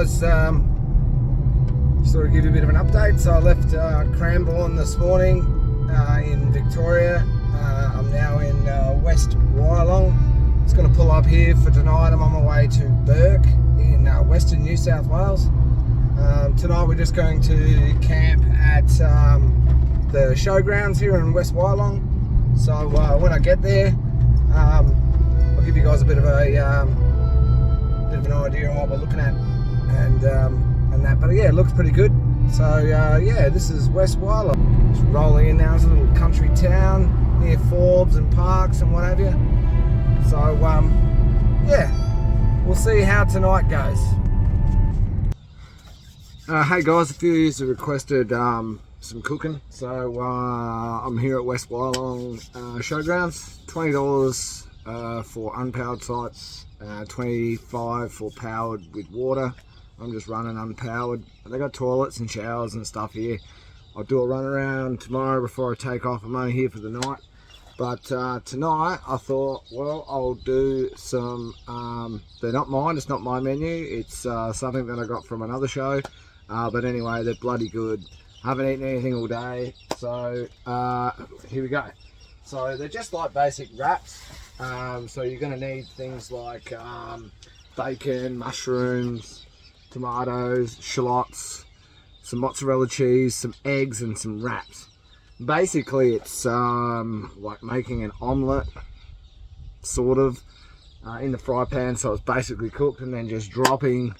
guys, sort of give you a bit of an update. So I left Cranbourne this morning in Victoria. I'm now in West Wyalong. Just going to pull up here for tonight. I'm on my way to Bourke in western New South Wales. Tonight we're just going to camp at the showgrounds here in West Wyalong. So when I get there, I'll give you guys a bit of an idea on what we're looking at and that. But yeah, it looks pretty good. So yeah, this is West Wyalong. Just rolling in now. It's a little country town near Forbes and parks and what have you. So yeah, we'll see how tonight goes. Hey guys, a few of you have requested some cooking, so I'm here at West Wyalong showgrounds. $20 for unpowered sites, $25 for powered with water. I'm just running unpowered. They got toilets and showers and stuff here. I'll do a run around tomorrow before I take off. I'm only here for the night, but tonight I thought, well, I'll do some they're not mine, it's not my menu, it's something that I got from another show. But anyway, they're bloody good. I haven't eaten anything all day, so here we go. So they're just like basic wraps. So you're going to need things like bacon, mushrooms, tomatoes, shallots, some mozzarella cheese, some eggs, and some wraps. Basically, it's like making an omelette, sort of, in the fry pan. So it's basically cooked, and then just dropping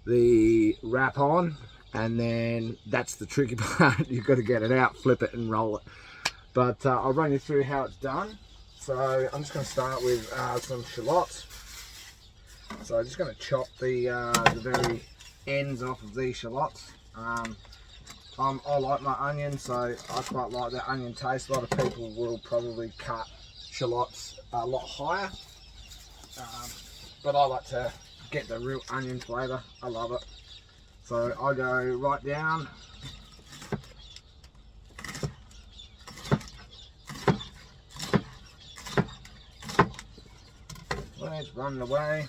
the wrap on. And then that's the tricky part. You've got to get it out, flip it and roll it. But I'll run you through how it's done. So I'm just going to start with some shallots. So I'm just going to chop the very ends off of these shallots. I like my onion, so I quite like that onion taste. A lot of people will probably cut shallots a lot higher. But I like to get the real onion flavour. I love it. So I go right down. It's running away.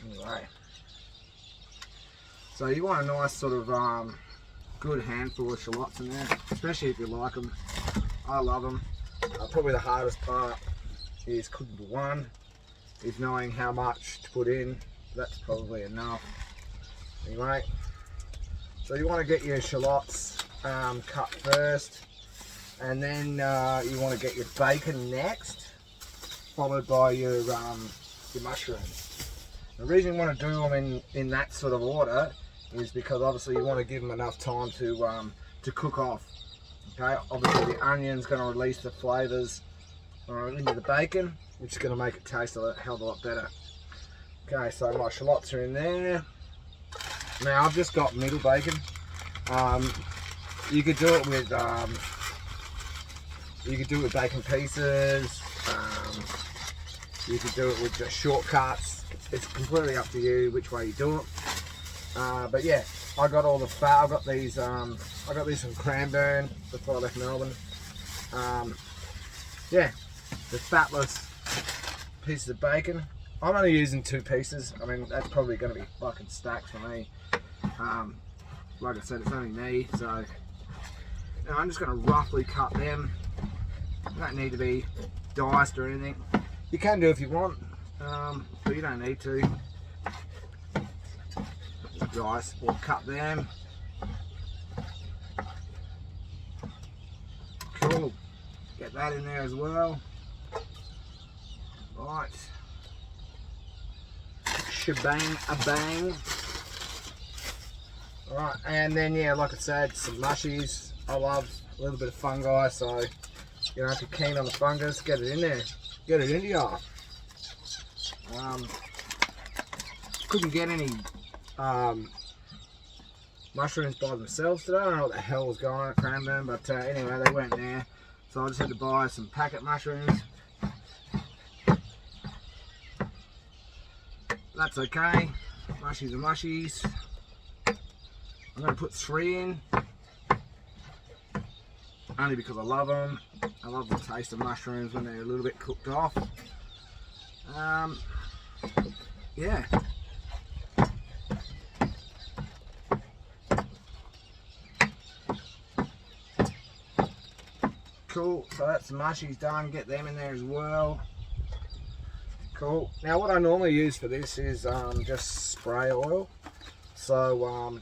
Anyway. So you want a nice sort of good handful of shallots in there, especially if you like them. I love them. Probably the hardest part is cooking for one, is knowing how much to put in. That's probably enough. Anyway, so you want to get your shallots cut first, and then you want to get your bacon next, followed by your mushrooms. The reason you want to do them in that sort of order is because obviously you want to give them enough time to cook off. Okay, obviously the onion's going to release the flavours into the bacon, which is going to make it taste a hell of a lot better. Okay, so my shallots are in there. Now I've just got middle bacon. You could do it with bacon pieces. You could do it with just shortcuts. It's completely up to you which way you do it. But yeah, I got all the fat. I got these from Cranbourne before I left Melbourne. Yeah, the fatless pieces of bacon. I'm only using 2 pieces. I mean, that's probably going to be fucking stacked for me. Like I said, it's only me, so now I'm just going to roughly cut them. They don't need to be diced or anything. You can do if you want, but you don't need to. Dice or cut them. Cool. Get that in there as well. Right. Shebang a bang. Alright, and then yeah, like I said, some mushies. I love a little bit of fungi, so you know, if you're keen on the fungus, get it in there. Get it into you. Couldn't get any mushrooms by themselves today. I don't know what the hell was going on at Cranbourne, but anyway, they weren't there. So I just had to buy some packet mushrooms. That's okay. Mushies are mushies. I'm going to put 3 in. Only because I love them. I love the taste of mushrooms when they're a little bit cooked off. Yeah. Cool, so that's the mushies done, get them in there as well. Cool. Now what I normally use for this is just spray oil. So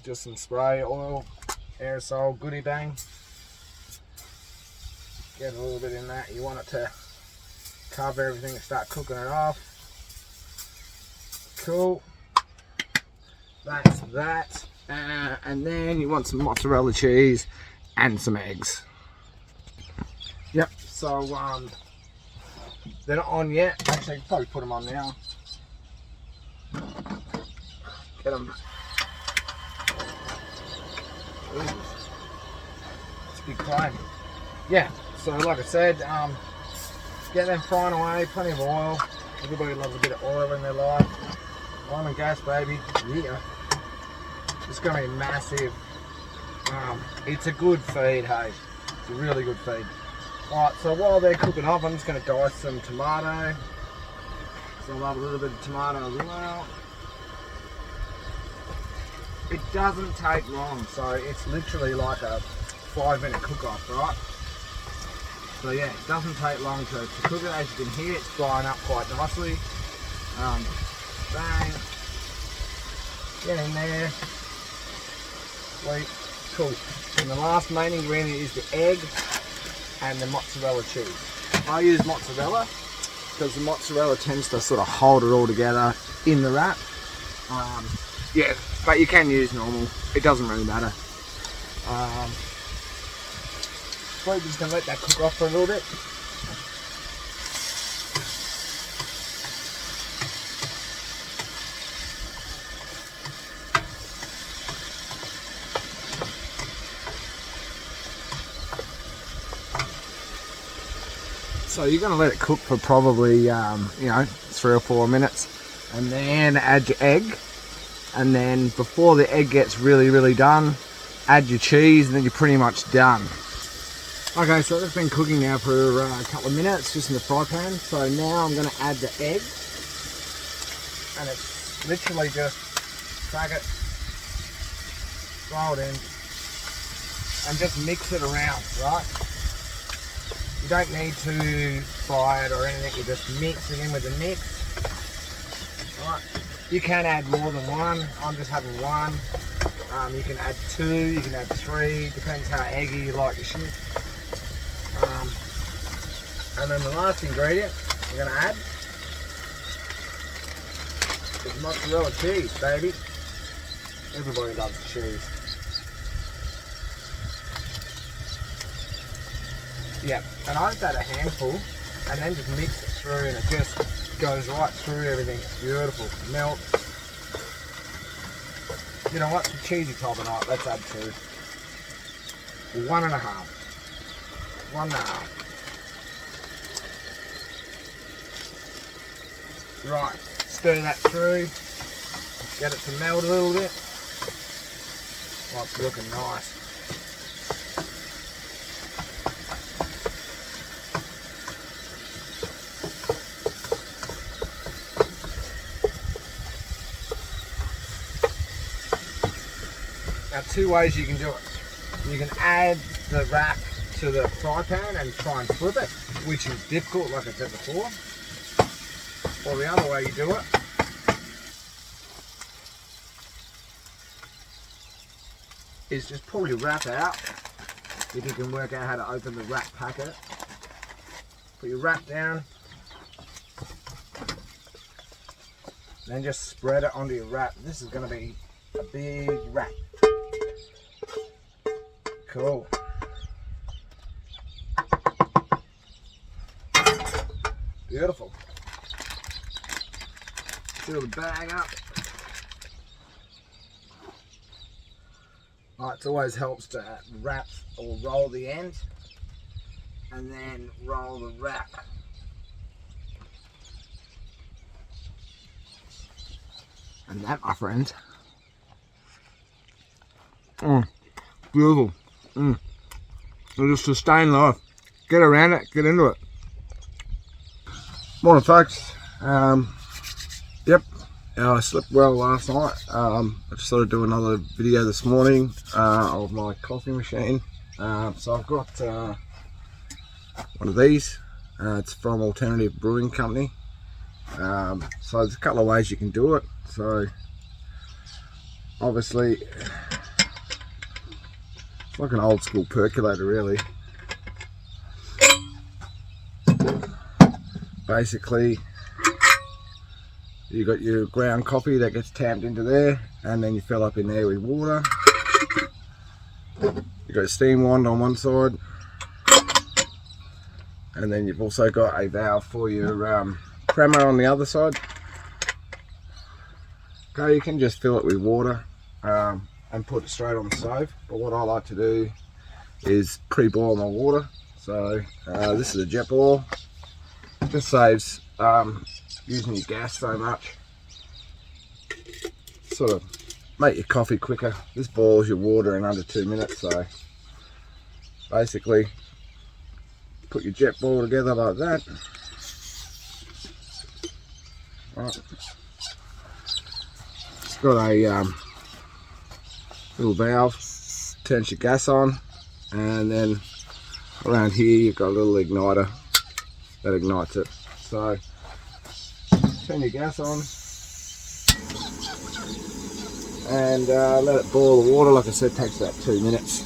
just some spray oil, aerosol, goodie bang. Get a little bit in that. You want it to cover everything and start cooking it off. Cool. That's that. And then you want some mozzarella cheese and some eggs. Yep. So they're not on yet. Actually, probably put them on now. Get them. It's a big claim. Yeah. So like I said, get them frying away. Plenty of oil. Everybody loves a bit of oil in their life. Oil and gas, baby. Yeah. It's going to be massive. It's a good feed, hey. It's a really good feed. Alright, so while they're cooking off, I'm just going to dice some tomato. So I'll have a little bit of tomato as well. It doesn't take long, so it's literally like a 5-minute cook-off, right? So yeah, it doesn't take long to cook it. As you can hear, it's frying up quite nicely. Bang. Get in there. Sweet. Cool. And the last main ingredient is the egg and the mozzarella cheese. I use mozzarella because the mozzarella tends to sort of hold it all together in the wrap. Yeah, but you can use normal. It doesn't really matter. We're just going to let that cook off for a little bit. So you're going to let it cook for probably, you know, 3 or 4 minutes, and then add your egg, and then before the egg gets really done, add your cheese, and then you're pretty much done. Okay, so it's been cooking now for a couple of minutes, just in the fry pan. So now I'm going to add the egg, and it's literally just crack it, throw it in, and just mix it around, right? You don't need to fry it or anything, you just mix it in with the mix. Right. You can add more than one, I'm just having one. You can add 2, you can add 3, depends how eggy you like your shit. And then the last ingredient we're going to add is mozzarella cheese, baby. Everybody loves cheese. Yeah, and I just add a handful and then just mix it through, and it just goes right through everything. It's beautiful. Melt. You know what? The cheesy top or not, let's add 2. 1.5. 1.5. Right, stir that through. Get it to melt a little bit. Oh, it's looking nice. Now, 2 ways you can do it. You can add the wrap to the fry pan and try and flip it, which is difficult, like I said before. Or the other way you do it is just pull your wrap out. If you can work out how to open the wrap packet. Put your wrap down. Then just spread it onto your wrap. This is going to be a big wrap. Cool. Beautiful. Fill the bag up. Right, it always helps to wrap or roll the end and then roll the wrap. And that, my friends, beautiful. It'll just sustain life. Get around it, get into it. Morning, folks. Yep, I slept well last night. I just thought I'd do another video this morning of my coffee machine. So I've got one of these. It's from Alternative Brewing Company. So there's a couple of ways you can do it. So obviously it's like an old school percolator really. Basically you got your ground coffee that gets tamped into there, and then you fill up in there with water. You got a steam wand on one side, and then you've also got a valve for your creamer on the other side. Okay, you can just fill it with water and put it straight on the stove, but what I like to do is pre-boil my water. So this is a jet boil. Just saves using your gas so much. Sort of make your coffee quicker. This boils your water in under 2 minutes. So basically put your jet boil together like that. Right. It's got a little valve, turns your gas on, and then around here you've got a little igniter that ignites it. So turn your gas on and let it boil the water. Like I said, it takes about 2 minutes.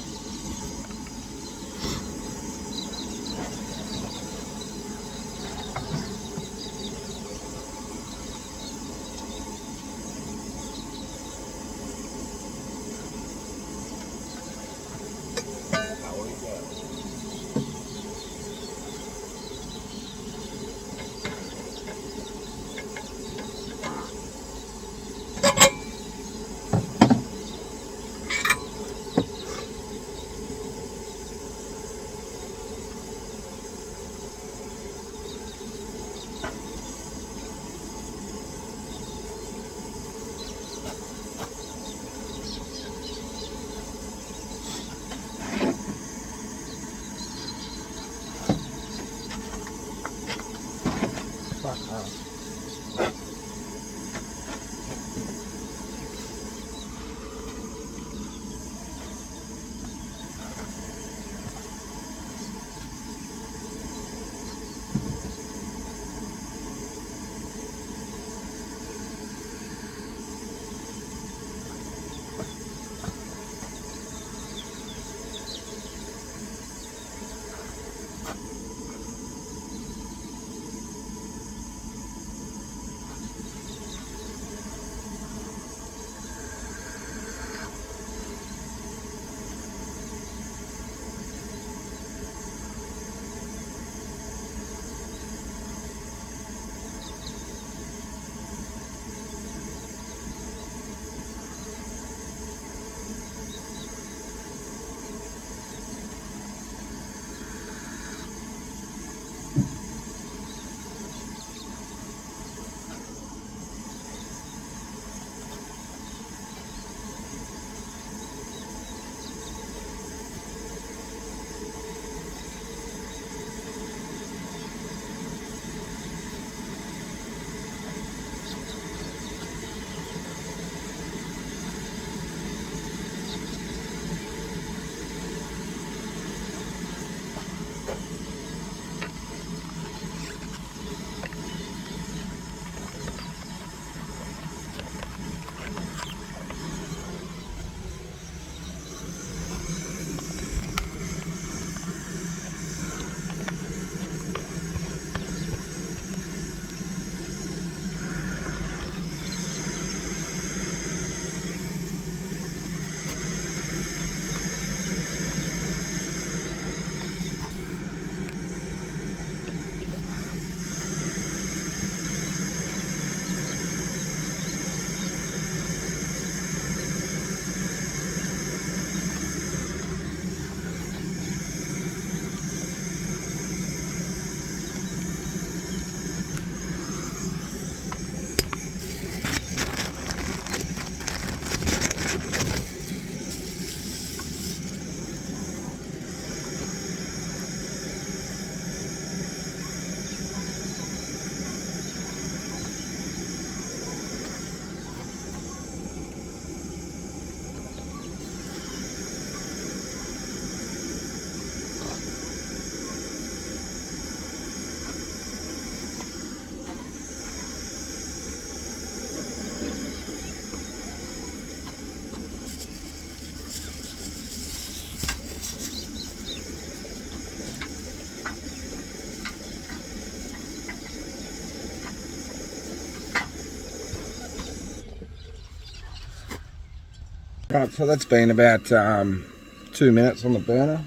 Right, so that's been about 2 minutes on the burner.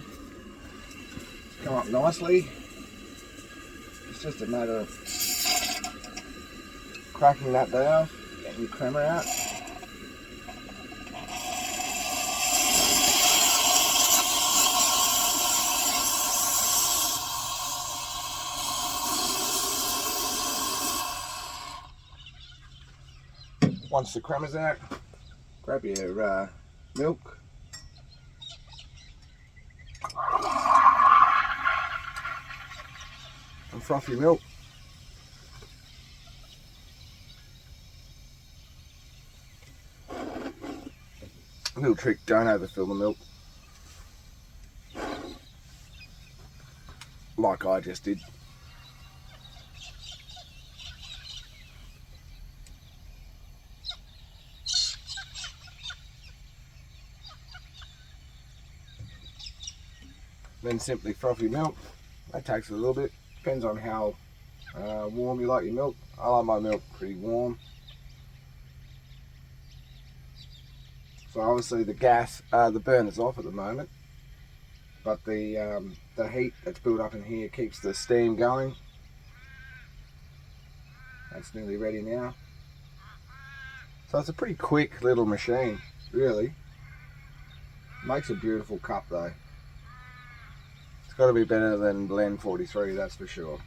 It's come up nicely. It's just a matter of cracking that valve, getting your crema out. Once the crema's out, grab your milk. And froth your milk. A little trick, don't overfill the milk. Like I just did. Then simply froth your milk. That takes a little bit. Depends on how warm you like your milk. I like my milk pretty warm. So obviously the burner's off at the moment, but the heat that's built up in here keeps the steam going. That's nearly ready now. So it's a pretty quick little machine, really. Makes a beautiful cup though. It's got to be better than Blend 43, that's for sure.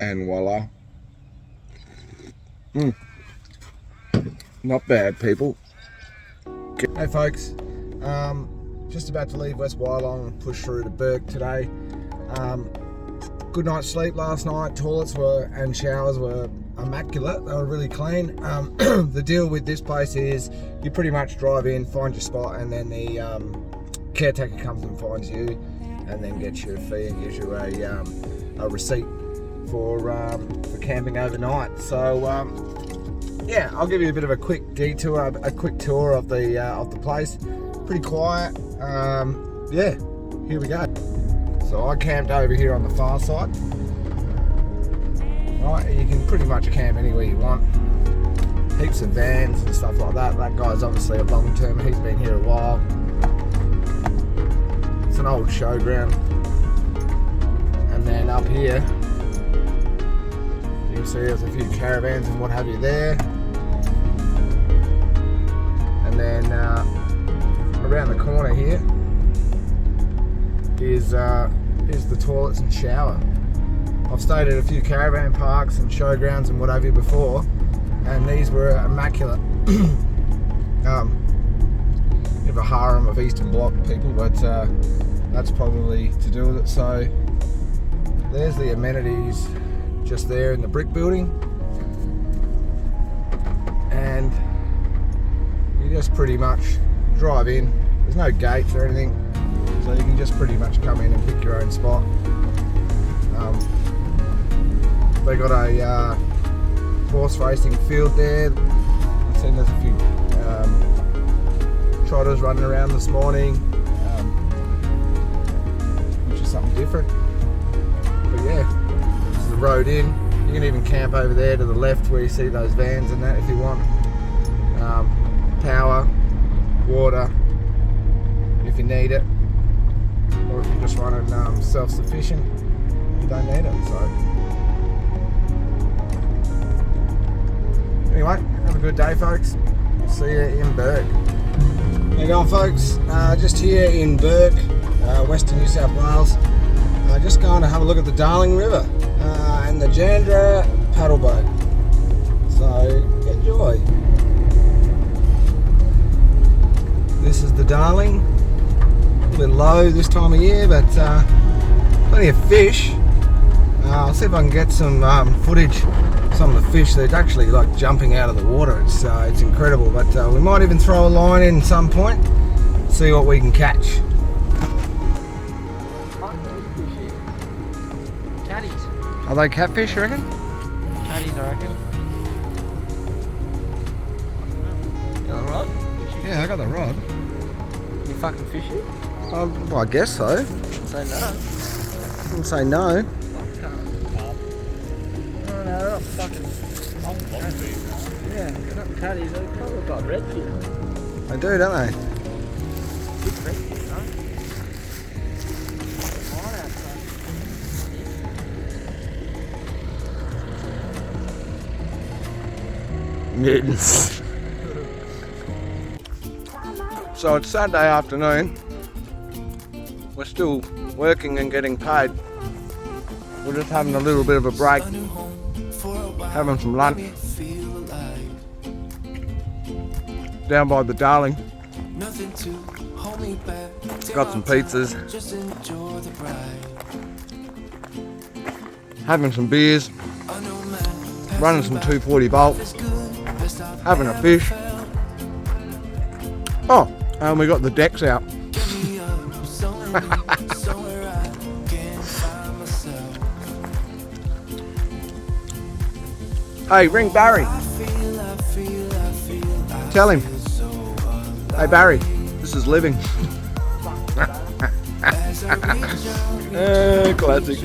And voila. Not bad, people. Hey folks, just about to leave West Wyalong and push through to Bourke today. Good night's sleep last night. Toilets and showers were immaculate. They were really clean. The deal with this place is you pretty much drive in, find your spot, and then the caretaker comes and finds you and then gets you a fee and gives you a receipt for camping overnight. So yeah, I'll give you a bit of a quick detour, a quick tour of the place. Pretty quiet. Yeah, here we go. So I camped over here on the far side. Right, you can pretty much camp anywhere you want. Heaps of vans and stuff like that. That guy's obviously a long term. He's been here a while. It's an old showground. And then up here, you can see there's a few caravans and what have you there. And then around the corner here is the toilets and shower. I've stayed at a few caravan parks and showgrounds and what have you before, and these were immaculate. Bit of a harem of Eastern Bloc people, but that's probably to do with it. So there's the amenities just there in the brick building, and you just pretty much drive in. There's no gates or anything, so you can just pretty much come in and pick your own spot. They got a horse racing field there. I've seen there's a few trotters running around this morning, which is something different. But yeah, this is the road in. You can even camp over there to the left where you see those vans and that if you want. Power, water, if you need it, or if you're just running self-sufficient, you don't need it. So anyway, have a good day, folks. See you in Bourke. How you going, folks? Just here in Bourke, western New South Wales. Just going to have a look at the Darling River and the Jandra paddle boat. So enjoy. This is the Darling. A bit low this time of year, but plenty of fish. I'll see if I can get some footage. Some of the fish, they're actually like jumping out of the water. It's incredible. But we might even throw a line in some point. See what we can catch. Are they catfish, you reckon? Caddies, I reckon. You got a rod? Yeah, I got the rod. You fucking fishing? Well, I guess so. Say no. Didn't say no. No, they're not fucking. Yeah, they're not caddies. They kind of look like redfish. They do, don't they? Big redfish, huh? Fine outside. Mittens. So it's Saturday afternoon. We're still working and getting paid. We're just having a little bit of a break, having some lunch down by the Darling. Got some pizzas, having some beers, running some 240 volts, having a fish. Oh, and we got the decks out. Hey, ring Barry. Tell him. Hey Barry, this is living. Classic.